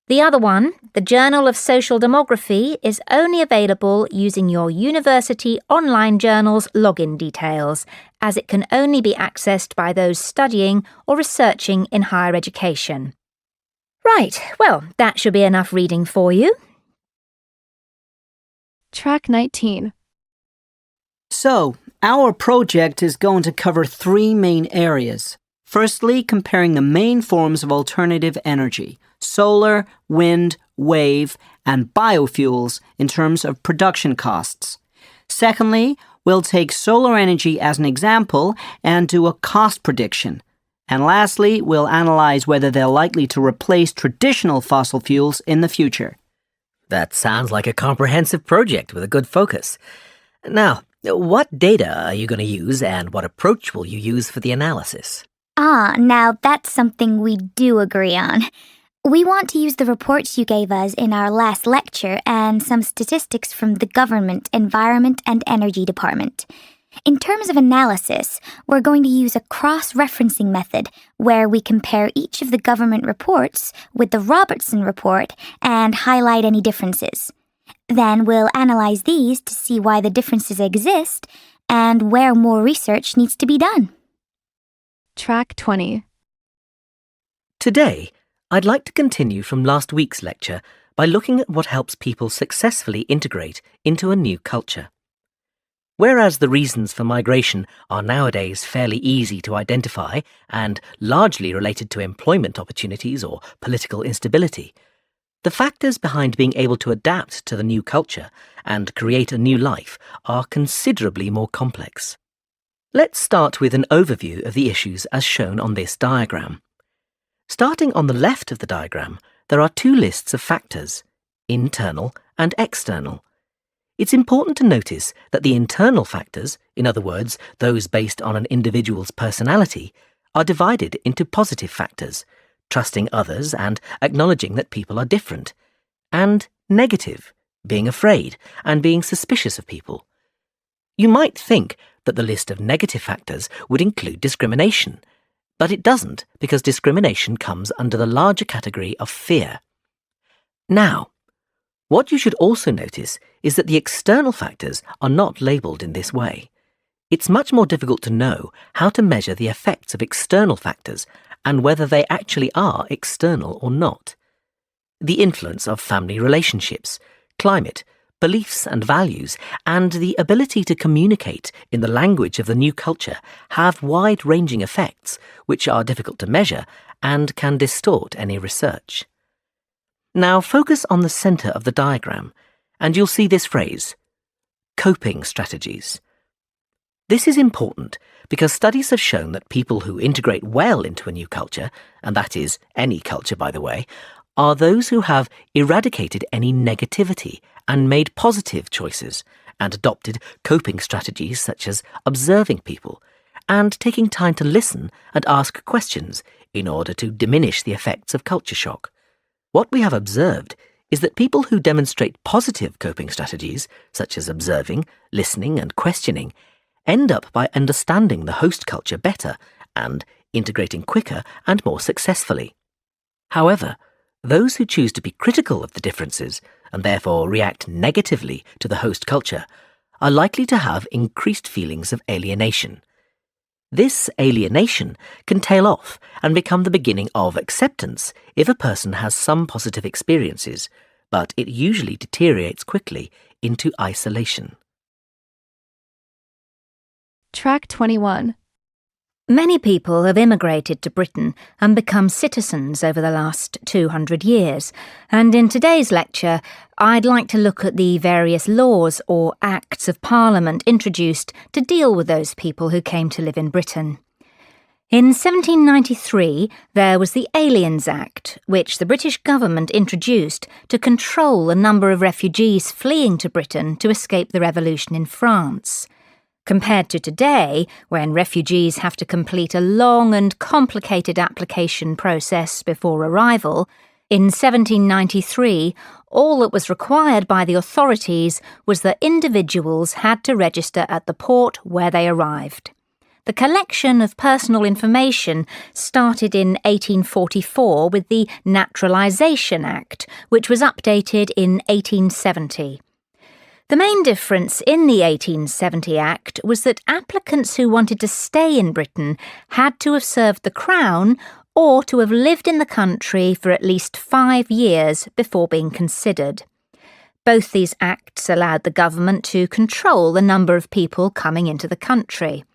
The other one, the Journal of Social Demography, is only available using your university online journal's login details, as it can only be accessed by those studying or researching in higher education. Right, well, that should be enough reading for you. Track 19. So, our project is going to cover three main areas. Firstly, comparing the main forms of alternative energy, solar, wind, wave, and biofuels in terms of production costs. Secondly, we'll take solar energy as an example and do a cost prediction. And lastly, we'll analyze whether they're likely to replace traditional fossil fuels in the future. That sounds like a comprehensive project with a good focus. Now, what data are you going to use and what approach will you use for the analysis? Now that's something we do agree on. We want to use the reports you gave us in our last lecture and some statistics from the Government, Environment and Energy Department. In terms of analysis, we're going to use a cross-referencing method where we compare each of the government reports with the Robertson report and highlight any differences. Then we'll analyze these to see why the differences exist and where more research needs to be done. Track 20. Today, I'd like to continue from last week's lecture by looking at what helps people successfully integrate into a new culture. Whereas the reasons for migration are nowadays fairly easy to identify and largely related to employment opportunities or political instability, the factors behind being able to adapt to the new culture and create a new life are considerably more complex. Let's start with an overview of the issues as shown on this diagram. Starting on the left of the diagram, there are two lists of factors, internal and external. It's important to notice that the internal factors, in other words, those based on an individual's personality, are divided into positive factors, trusting others and acknowledging that people are different, and negative, being afraid and being suspicious of people. You might think that the list of negative factors would include discrimination, but it doesn't because discrimination comes under the larger category of fear. Now, what you should also notice is that the external factors are not labelled in this way. It's much more difficult to know how to measure the effects of external factors and whether they actually are external or not. The influence of family relationships, climate, beliefs and values, and the ability to communicate in the language of the new culture have wide-ranging effects which are difficult to measure and can distort any research. Now focus on the centre of the diagram, and you'll see this phrase, coping strategies. This is important because studies have shown that people who integrate well into a new culture, and that is any culture by the way, are those who have eradicated any negativity and made positive choices and adopted coping strategies such as observing people and taking time to listen and ask questions in order to diminish the effects of culture shock. What we have observed is that people who demonstrate positive coping strategies, such as observing, listening and questioning, end up by understanding the host culture better and integrating quicker and more successfully. However, those who choose to be critical of the differences and therefore react negatively to the host culture are likely to have increased feelings of alienation. This alienation can tail off and become the beginning of acceptance if a person has some positive experiences, but it usually deteriorates quickly into isolation. Track 21. Many people have immigrated to Britain and become citizens over the last 200 years, and in today's lecture, I'd like to look at the various laws or Acts of Parliament introduced to deal with those people who came to live in Britain. In 1793, there was the Aliens Act, which the British government introduced to control the number of refugees fleeing to Britain to escape the revolution in France. Compared to today, when refugees have to complete a long and complicated application process before arrival, in 1793, all that was required by the authorities was that individuals had to register at the port where they arrived. The collection of personal information started in 1844 with the Naturalisation Act, which was updated in 1870. The main difference in the 1870 Act was that applicants who wanted to stay in Britain had to have served the Crown or to have lived in the country for at least 5 years before being considered. Both these acts allowed the government to control the number of people coming into the country.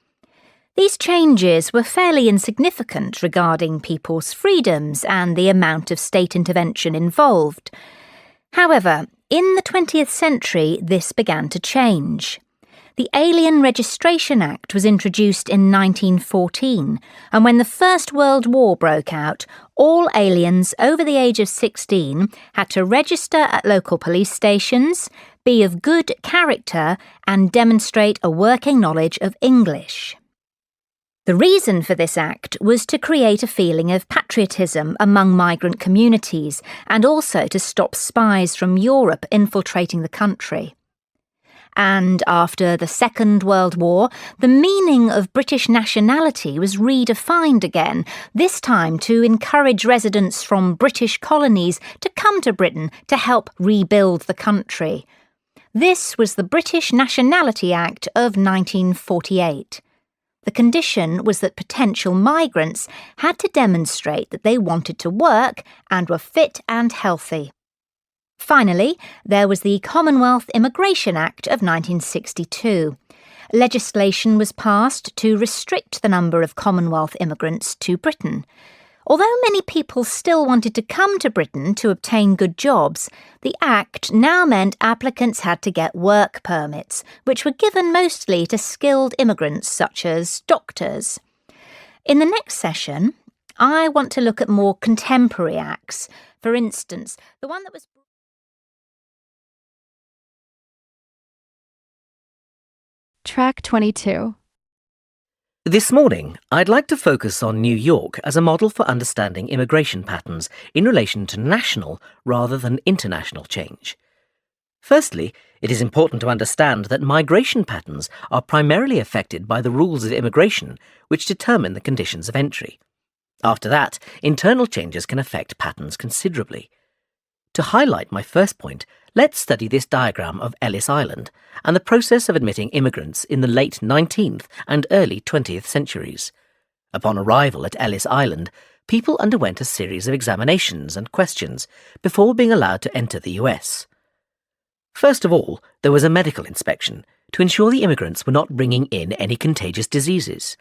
These changes were fairly insignificant regarding people's freedoms and the amount of state intervention involved. However, in the 20th century, this began to change. The Alien Registration Act was introduced in 1914, and when the First World War broke out, all aliens over the age of 16 had to register at local police stations, be of good character, and demonstrate a working knowledge of English. The reason for this act was to create a feeling of patriotism among migrant communities and also to stop spies from Europe infiltrating the country. And after the Second World War, the meaning of British nationality was redefined again, this time to encourage residents from British colonies to come to Britain to help rebuild the country. This was the British Nationality Act of 1948. The condition was that potential migrants had to demonstrate that they wanted to work and were fit and healthy. Finally, there was the Commonwealth Immigration Act of 1962. Legislation was passed to restrict the number of Commonwealth immigrants to Britain. Although many people still wanted to come to Britain to obtain good jobs, the Act now meant applicants had to get work permits, which were given mostly to skilled immigrants such as doctors. In the next session, I want to look at more contemporary acts. For instance, the one that was... Track 22. This morning, I'd like to focus on New York as a model for understanding immigration patterns in relation to national rather than international change. Firstly, it is important to understand that migration patterns are primarily affected by the rules of immigration, which determine the conditions of entry. After that, internal changes can affect patterns considerably. To highlight my first point, let's study this diagram of Ellis Island and the process of admitting immigrants in the late 19th and early 20th centuries. Upon arrival at Ellis Island, people underwent a series of examinations and questions before being allowed to enter the US. First of all, there was a medical inspection to ensure the immigrants were not bringing in any contagious diseases.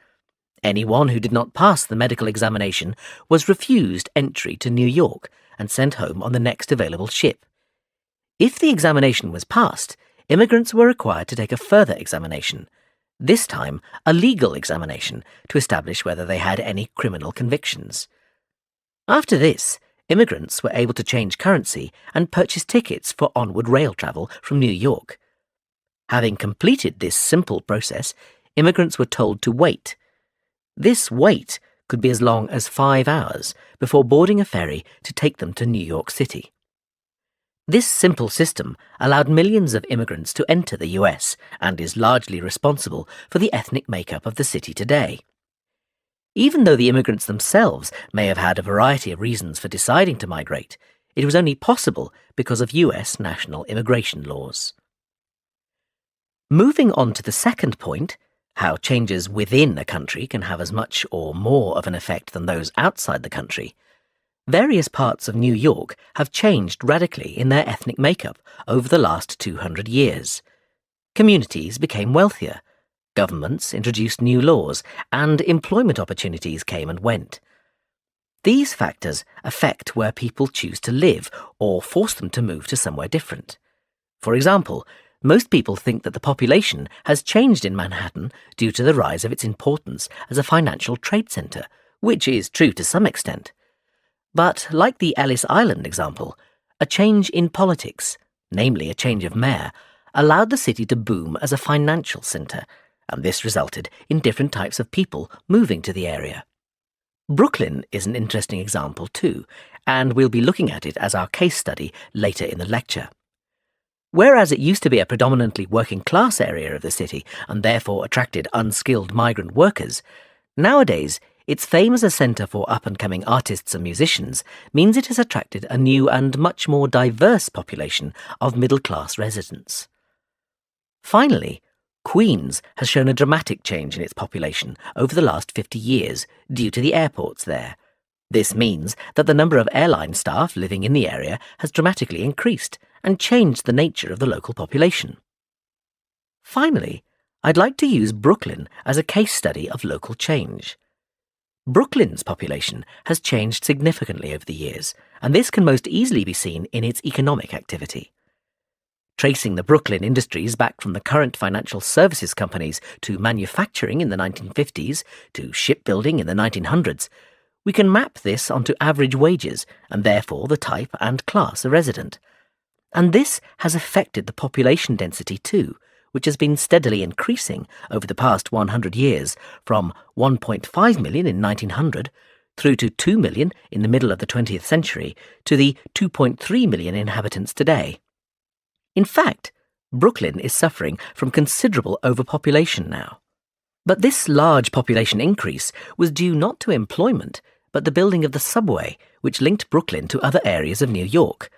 Anyone who did not pass the medical examination was refused entry to New York and sent home on the next available ship. If the examination was passed, immigrants were required to take a further examination, this time a legal examination to establish whether they had any criminal convictions. After this, immigrants were able to change currency and purchase tickets for onward rail travel from New York. Having completed this simple process, immigrants were told to wait. This wait could be as long as 5 hours before boarding a ferry to take them to New York City. This simple system allowed millions of immigrants to enter the US and is largely responsible for the ethnic makeup of the city today. Even though the immigrants themselves may have had a variety of reasons for deciding to migrate, it was only possible because of US national immigration laws. Moving on to the second point, how changes within a country can have as much or more of an effect than those outside the country, various parts of New York have changed radically in their ethnic makeup over the last 200 years. Communities became wealthier, governments introduced new laws, and employment opportunities came and went. These factors affect where people choose to live or force them to move to somewhere different. For example, most people think that the population has changed in Manhattan due to the rise of its importance as a financial trade center, which is true to some extent. But, like the Ellis Island example, a change in politics, namely a change of mayor, allowed the city to boom as a financial center, and this resulted in different types of people moving to the area. Brooklyn is an interesting example too, and we'll be looking at it as our case study later in the lecture. Whereas it used to be a predominantly working-class area of the city and therefore attracted unskilled migrant workers, nowadays its fame as a centre for up-and-coming artists and musicians means it has attracted a new and much more diverse population of middle-class residents. Finally, Queens has shown a dramatic change in its population over the last 50 years due to the airports there. This means that the number of airline staff living in the area has dramatically increased and changed the nature of the local population. Finally, I'd like to use Brooklyn as a case study of local change. Brooklyn's population has changed significantly over the years, and this can most easily be seen in its economic activity. Tracing the Brooklyn industries back from the current financial services companies to manufacturing in the 1950s to shipbuilding in the 1900s, we can map this onto average wages and therefore the type and class of resident. And this has affected the population density too, which has been steadily increasing over the past 100 years from 1.5 million in 1900 through to 2 million in the middle of the 20th century to the 2.3 million inhabitants today. In fact, Brooklyn is suffering from considerable overpopulation now. But this large population increase was due not to employment, but the building of the subway, which linked Brooklyn to other areas of New York.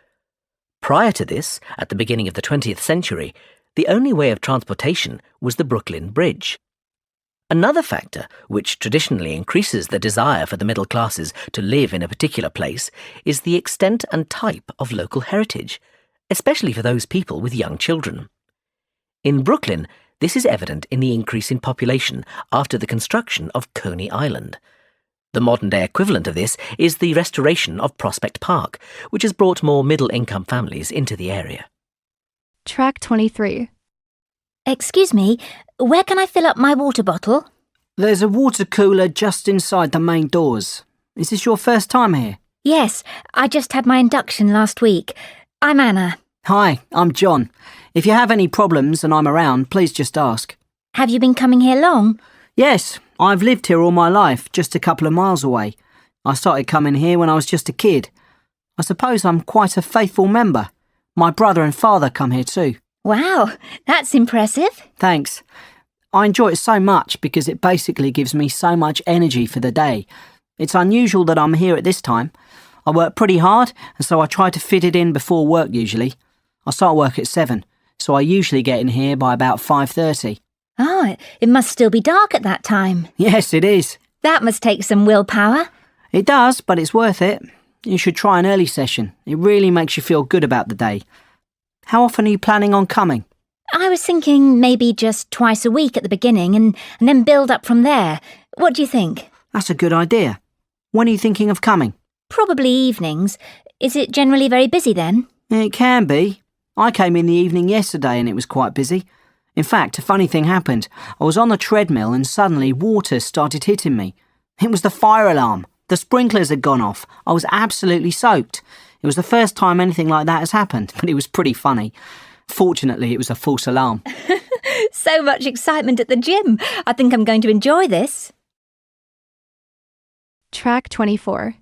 Prior to this, at the beginning of the 20th century, the only way of transportation was the Brooklyn Bridge. Another factor, which traditionally increases the desire for the middle classes to live in a particular place, is the extent and type of local heritage, especially for those people with young children. In Brooklyn, this is evident in the increase in population after the construction of Coney Island. The modern-day equivalent of this is the restoration of Prospect Park, which has brought more middle-income families into the area. Track 23. Excuse me, where can I fill up my water bottle? There's a water cooler just inside the main doors. Is this your first time here? Yes, I just had my induction last week. I'm Anna. Hi, I'm John. If you have any problems and I'm around, please just ask. Have you been coming here long? Yes, I've lived here all my life, just a couple of miles away. I started coming here when I was just a kid. I suppose I'm quite a faithful member. My brother and father come here too. Wow, that's impressive. Thanks. I enjoy it so much because it basically gives me so much energy for the day. It's unusual that I'm here at this time. I work pretty hard, and so I try to fit it in before work usually. I start work at 7, so I usually get in here by about 5:30. Oh, it must still be dark at that time. Yes, it is. That must take some willpower. It does, but it's worth it. You should try an early session. It really makes you feel good about the day. How often are you planning on coming? I was thinking maybe just twice a week at the beginning and then build up from there. What do you think? That's a good idea. When are you thinking of coming? Probably evenings. Is it generally very busy then? It can be. I came in the evening yesterday and it was quite busy. In fact, a funny thing happened. I was on the treadmill and suddenly water started hitting me. It was the fire alarm. The sprinklers had gone off. I was absolutely soaked. It was the first time anything like that has happened, but it was pretty funny. Fortunately, it was a false alarm. So much excitement at the gym. I think I'm going to enjoy this. Track 24.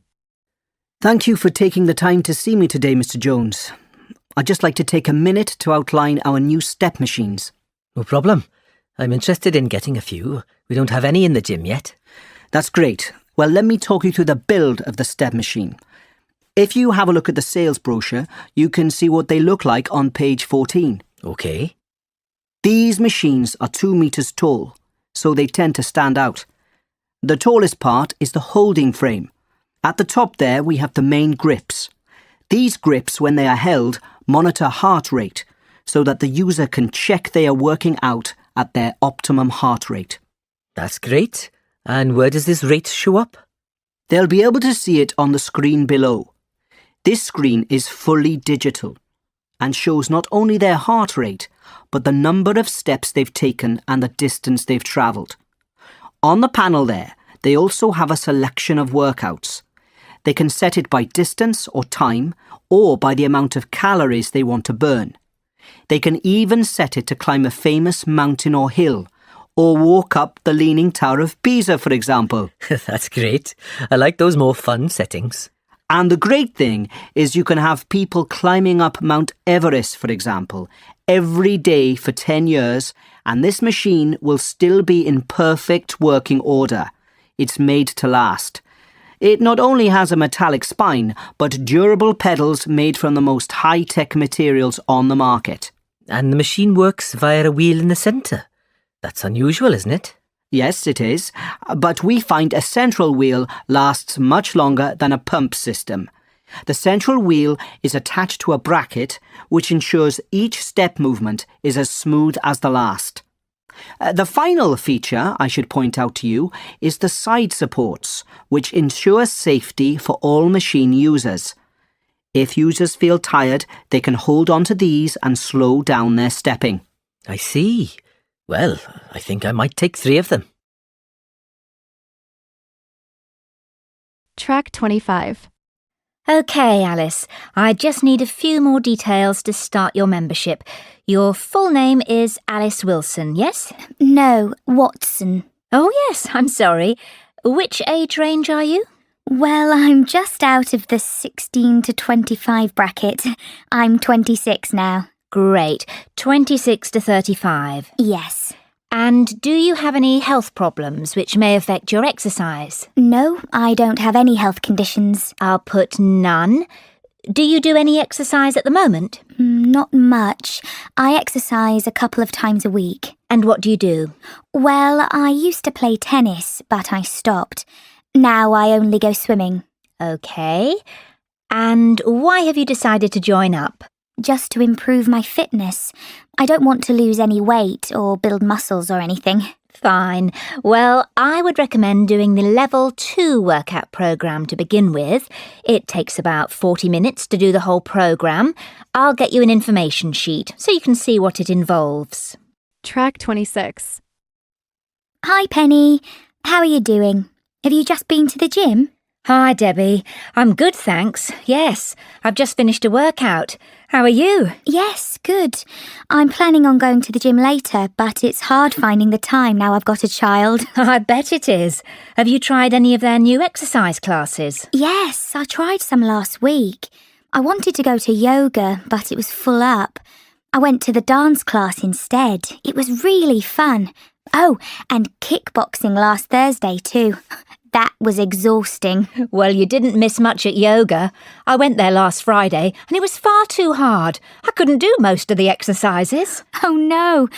Thank you for taking the time to see me today, Mr. Jones. I'd just like to take a minute to outline our new step machines. No problem. I'm interested in getting a few. We don't have any in the gym yet. That's great. Well, let me talk you through the build of the step machine. If you have a look at the sales brochure, you can see what they look like on page 14. Okay. These machines are 2 meters tall, so they tend to stand out. The tallest part is the holding frame. At the top there, we have the main grips. These grips, when they are held, monitor heart rate, so that the user can check they are working out at their optimum heart rate. That's great. And where does this rate show up? They'll be able to see it on the screen below. This screen is fully digital and shows not only their heart rate, but the number of steps they've taken and the distance they've travelled. On the panel there, they also have a selection of workouts. They can set it by distance or time, or by the amount of calories they want to burn. They can even set it to climb a famous mountain or hill, or walk up the Leaning Tower of Pisa, for example. That's great. I like those more fun settings. And the great thing is you can have people climbing up Mount Everest, for example, every day for 10 years, and this machine will still be in perfect working order. It's made to last. It not only has a metallic spine, but durable pedals made from the most high-tech materials on the market. And the machine works via a wheel in the centre. That's unusual, isn't it? Yes, it is, but we find a central wheel lasts much longer than a pump system. The central wheel is attached to a bracket which ensures each step movement is as smooth as the last. The final feature I should point out to you is the side supports, which ensure safety for all machine users. If users feel tired, they can hold on to these and slow down their stepping. I see. Well, I think I might take 3 of them. Track 25. OK, Alice, I just need a few more details to start your membership. Your full name is Alice Wilson, yes? No, Watson. Oh, yes, I'm sorry. Which age range are you? Well, I'm just out of the 16 to 25 bracket. I'm 26 now. Great. 26 to 35. Yes. And do you have any health problems which may affect your exercise? No, I don't have any health conditions. I'll put none. Do you do any exercise at the moment? Not much. I exercise a couple of times a week. And what do you do? Well, I used to play tennis, but I stopped. Now I only go swimming. OK. And why have you decided to join up? Just to improve my fitness. I don't want to lose any weight or build muscles or anything. Fine. Well, I would recommend doing the Level 2 workout programme to begin with. It takes about 40 minutes to do the whole programme. I'll get you an information sheet so you can see what it involves. Track 26. Hi, Penny. How are you doing? Have you just been to the gym? Hi, Debbie. I'm good, thanks. Yes, I've just finished a workout. How are you? Yes, good. I'm planning on going to the gym later, but it's hard finding the time now I've got a child. I bet it is. Have you tried any of their new exercise classes? Yes, I tried some last week. I wanted to go to yoga, but it was full up. I went to the dance class instead. It was really fun. Oh, and kickboxing last Thursday too. That was exhausting. Well, you didn't miss much at yoga. I went there last Friday and it was far too hard. I couldn't do most of the exercises. Oh no.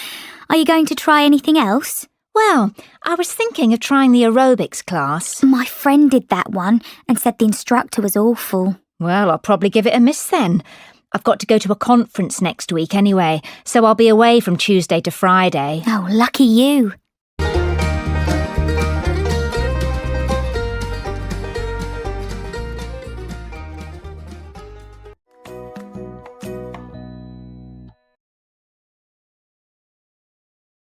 Are you going to try anything else? Well, I was thinking of trying the aerobics class. My friend did that one and said the instructor was awful. Well, I'll probably give it a miss then. I've got to go to a conference next week anyway, so I'll be away from Tuesday to Friday. Oh, lucky you.